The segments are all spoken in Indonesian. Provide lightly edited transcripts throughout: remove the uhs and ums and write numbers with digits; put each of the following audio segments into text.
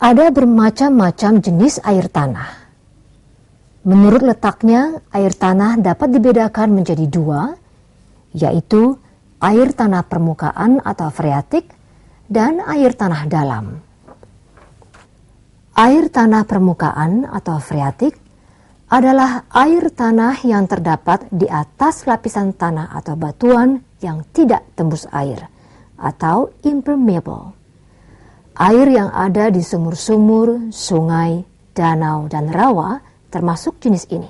Ada bermacam-macam jenis air tanah. Menurut letaknya, air tanah dapat dibedakan menjadi dua, yaitu air tanah permukaan atau freatik dan air tanah dalam. Air tanah permukaan atau freatik adalah air tanah yang terdapat di atas lapisan tanah atau batuan yang tidak tembus air atau impermeable. Air yang ada di sumur-sumur, sungai, danau, dan rawa termasuk jenis ini.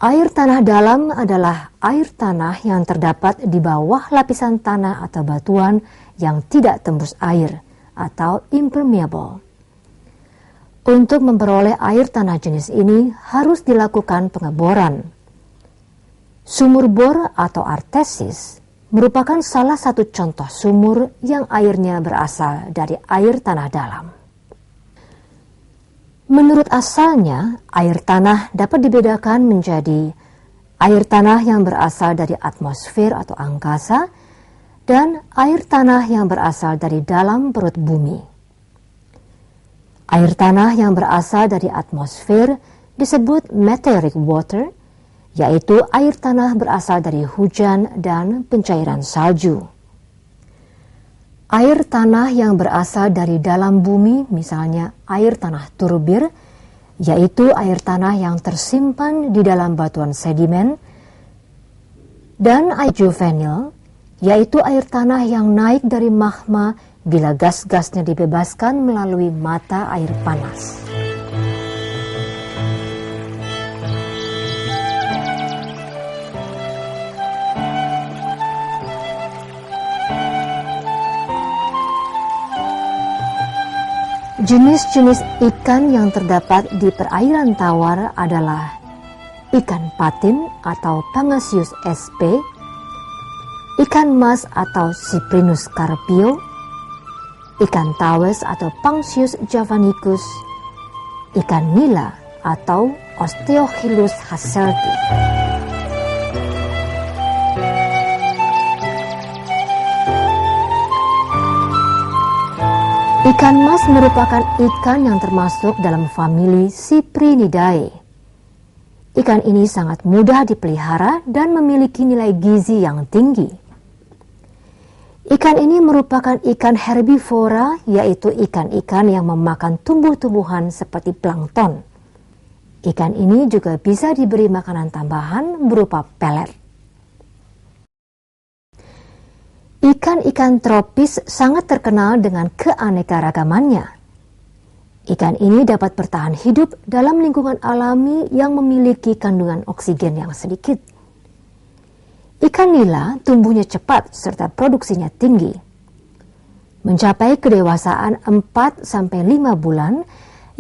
Air tanah dalam adalah air tanah yang terdapat di bawah lapisan tanah atau batuan yang tidak tembus air atau impermeable. Untuk memperoleh air tanah jenis ini harus dilakukan pengeboran. Sumur bor atau artesis merupakan salah satu contoh sumur yang airnya berasal dari air tanah dalam. Menurut asalnya, air tanah dapat dibedakan menjadi air tanah yang berasal dari atmosfer atau angkasa dan air tanah yang berasal dari dalam perut bumi. Air tanah yang berasal dari atmosfer disebut meteoric water, yaitu air tanah berasal dari hujan dan pencairan salju. Air tanah yang berasal dari dalam bumi, misalnya air tanah turbir, yaitu air tanah yang tersimpan di dalam batuan sedimen, dan air juvenil, yaitu air tanah yang naik dari magma bila gas-gasnya dibebaskan melalui mata air panas. Jenis-jenis ikan yang terdapat di perairan tawar adalah ikan patin atau Pangasius sp, ikan mas atau Cyprinus carpio, ikan tawes atau Pangasius javanicus, ikan nila atau Osteochilus hasselti. Ikan mas merupakan ikan yang termasuk dalam famili Cyprinidae. Ikan ini sangat mudah dipelihara dan memiliki nilai gizi yang tinggi. Ikan ini merupakan ikan herbivora, yaitu ikan-ikan yang memakan tumbuh-tumbuhan seperti plankton. Ikan ini juga bisa diberi makanan tambahan berupa pelet. Ikan-ikan tropis sangat terkenal dengan keanekaragamannya. Ikan ini dapat bertahan hidup dalam lingkungan alami yang memiliki kandungan oksigen yang sedikit. Ikan nila tumbuhnya cepat serta produksinya tinggi. Mencapai kedewasaan 4-5 bulan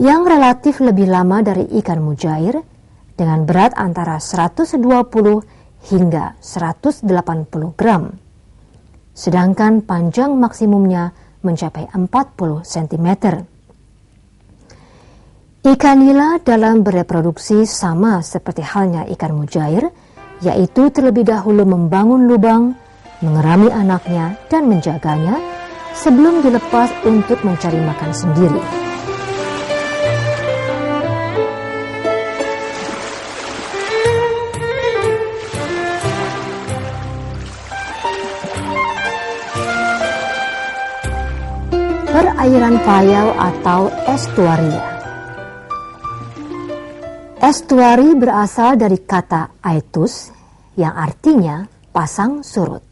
yang relatif lebih lama dari ikan mujair dengan berat antara 120 hingga 180 gram. Sedangkan panjang maksimumnya mencapai 40 cm. Ikan nila dalam bereproduksi sama seperti halnya ikan mujair, yaitu terlebih dahulu membangun lubang, mengerami anaknya, dan menjaganya sebelum dilepas untuk mencari makan sendiri. Perairan payau atau estuaria. Estuari berasal dari kata aetus yang artinya pasang surut.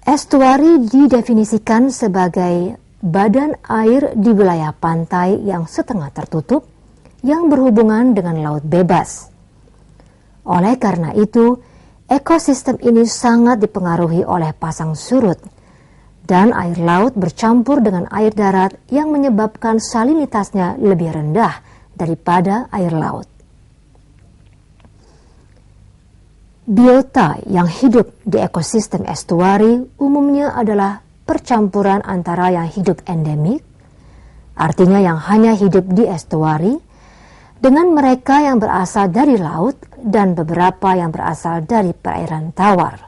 Estuari didefinisikan sebagai badan air di wilayah pantai yang setengah tertutup yang berhubungan dengan laut bebas. Oleh karena itu, ekosistem ini sangat dipengaruhi oleh pasang surut dan air laut bercampur dengan air darat yang menyebabkan salinitasnya lebih rendah daripada air laut. Biota yang hidup di ekosistem estuari umumnya adalah percampuran antara yang hidup endemik, artinya yang hanya hidup di estuari, dengan mereka yang berasal dari laut dan beberapa yang berasal dari perairan tawar,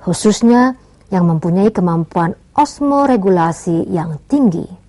khususnya yang mempunyai kemampuan osmoregulasi yang tinggi.